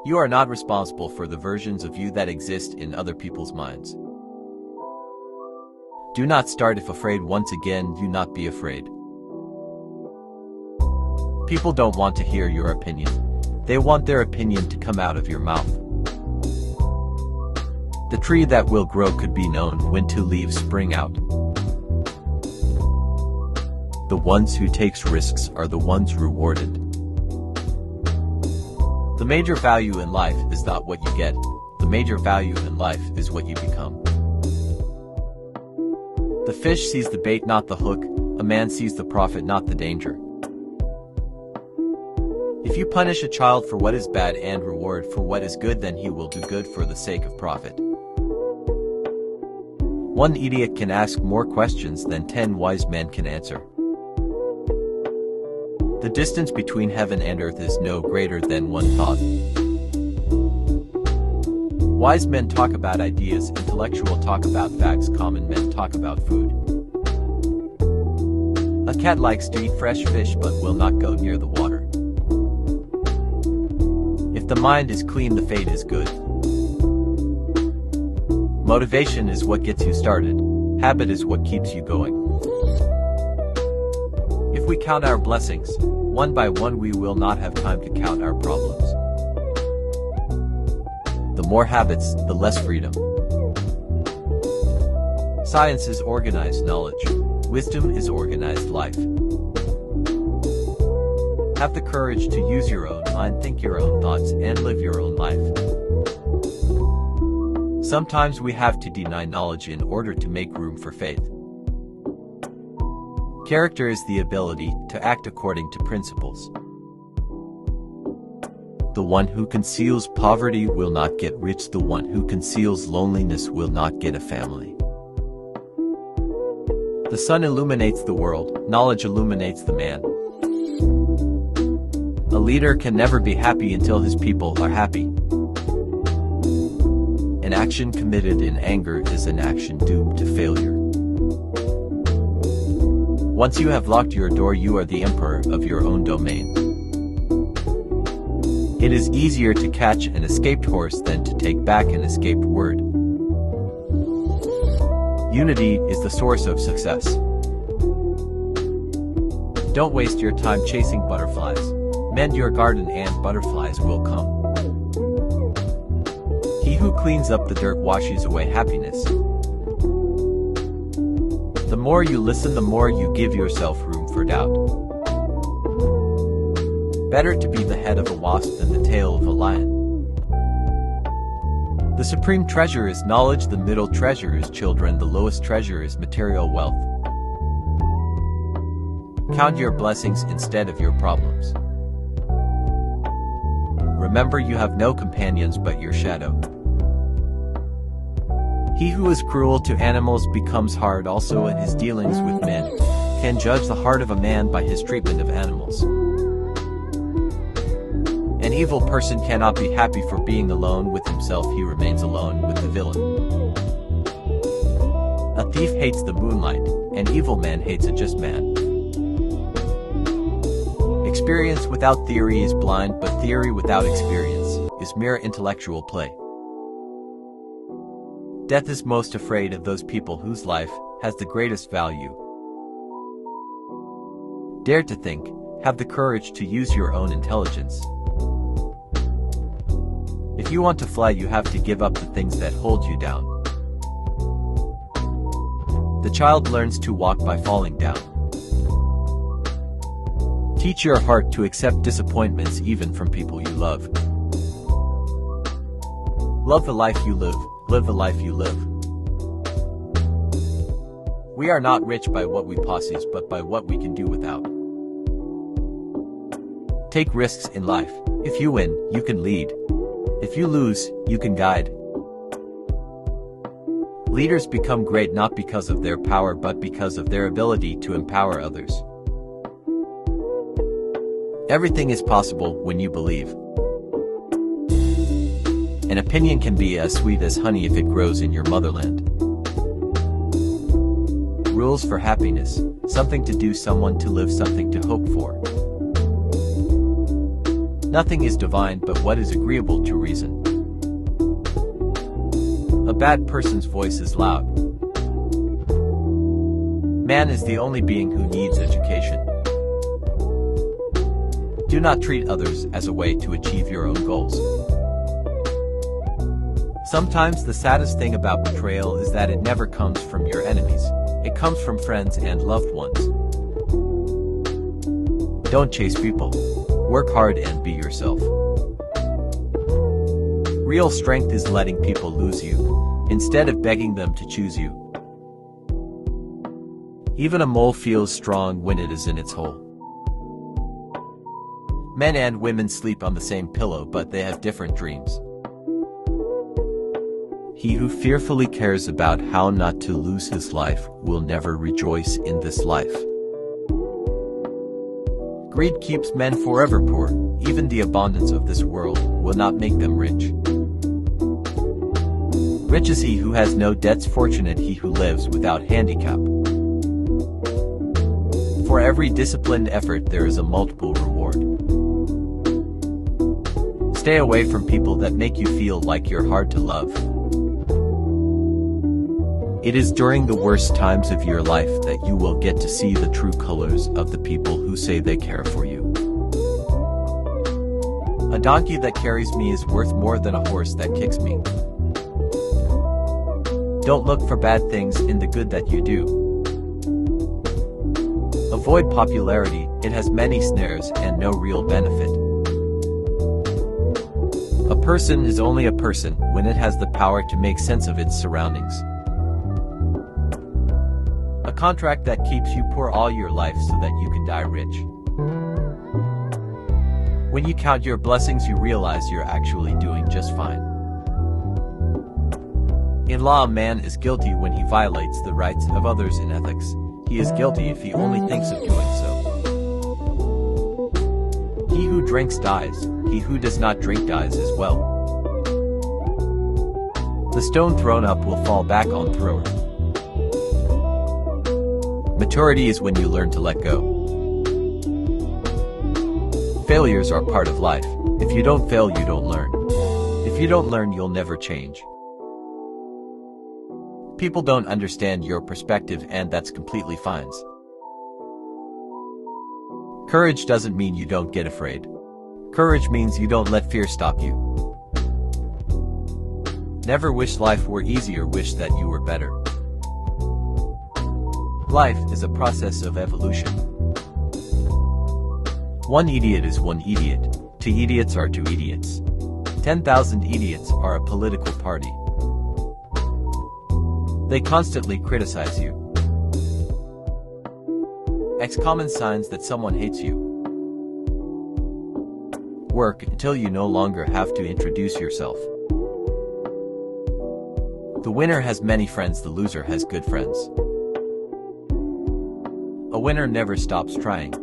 You are not responsible for the versions of you that exist in other people's minds. Do not start if afraid. Once again, do not be afraid. People don't want to hear your opinion. They want their opinion to come out of your mouth. The tree that will grow could be known when two leaves spring out. The ones who takes risks are the ones rewarded. The major value in life is not what you get. The major value in life is what you become. The fish sees the bait, not the hook. A man sees the profit, not the danger. If you punish a child for what is bad and reward for what is good, then he will do good for the sake of profit. One idiot can ask more questions than 10 wise men can answer. The distance between heaven and earth is no greater than one thought. Wise men talk about ideas, intellectual talk about facts, common men talk about food. A cat likes to eat fresh fish but will not go near the water. If the mind is clean, the fate is good. Motivation is what gets you started. Habit is what keeps you going. If we count our blessings, one by one, we will not have time to count our problems. The more habits, the less freedom. Science is organized knowledge. Wisdom is organized life. Have the courage to use your own mind, think your own thoughts, and live your own life. Sometimes we have to deny knowledge in order to make room for faith. Character is the ability to act according to principles. The one who conceals poverty will not get rich. The one who conceals loneliness will not get a family. The sun illuminates the world, knowledge illuminates the man. A leader can never be happy until his people are happy. An action committed in anger is an action doomed to failure. Once you have locked your door, you are the emperor of your own domain. It is easier to catch an escaped horse than to take back an escaped word. Unity is the source of success. Don't waste your time chasing butterflies. Mend your garden and butterflies will come. He who cleans up the dirt washes away happiness. The more you listen, the more you give yourself room for doubt. Better to be the head of a wasp than the tail of a lion. The supreme treasure is knowledge, the middle treasure is children, the lowest treasure is material wealth. Count your blessings instead of your problems. Remember, you have no companions but your shadow. He who is cruel to animals becomes hard also in his dealings with men, can judge the heart of a man by his treatment of animals. An evil person cannot be happy for being alone with himself, he remains alone with the villain. A thief hates the moonlight, an evil man hates a just man. Experience without theory is blind, but theory without experience is mere intellectual play. Death is most afraid of those people whose life has the greatest value. Dare to think, have the courage to use your own intelligence. If you want to fly, you have to give up the things that hold you down. The child learns to walk by falling down. Teach your heart to accept disappointments even from people you love. Love the life you live the life you live. We are not rich by what we possess, but by what we can do without. Take risks in life. If you win, you can lead. If you lose, you can guide. Leaders become great not because of their power, but because of their ability to empower others. Everything is possible when you believe. An opinion can be as sweet as honey if it grows in your motherland. Rules for happiness: something to do, someone to live, something to hope for. Nothing is divine but what is agreeable to reason. A bad person's voice is loud. Man is the only being who needs education. Do not treat others as a way to achieve your own goals. Sometimes the saddest thing about betrayal is that it never comes from your enemies. It comes from friends and loved ones. Don't chase people. Work hard and be yourself. Real strength is letting people lose you, instead of begging them to choose you. Even a mole feels strong when it is in its hole. Men and women sleep on the same pillow, but they have different dreams. He who fearfully cares about how not to lose his life will never rejoice in this life. Greed keeps men forever poor. Even the abundance of this world will not make them rich. Rich is he who has no debts, fortunate he who lives without handicap. For every disciplined effort there is a multiple reward. Stay away from people that make you feel like you're hard to love. It is during the worst times of your life that you will get to see the true colors of the people who say they care for you. A donkey that carries me is worth more than a horse that kicks me. Don't look for bad things in the good that you do. Avoid popularity, it has many snares and no real benefit. A person is only a person when it has the power to make sense of its surroundings. A contract that keeps you poor all your life so that you can die rich. When you count your blessings, you realize you're actually doing just fine. In law, a man is guilty when he violates the rights of others. In ethics, he is guilty if he only thinks of doing so. He who drinks dies, he who does not drink dies as well. The stone thrown up will fall back on thrower. Maturity is when you learn to let go. Failures are part of life. If you don't fail, you don't learn. If you don't learn, you'll never change. People don't understand your perspective, and that's completely fine. Courage doesn't mean you don't get afraid. Courage means you don't let fear stop you. Never wish life were easier, wish that you were better. Life is a process of evolution. One idiot is one idiot. 2 idiots are 2 idiots. 10,000 idiots are a political party. They constantly criticize you. X common signs that someone hates you. Work until you no longer have to introduce yourself. The winner has many friends, the loser has good friends. A winner never stops trying.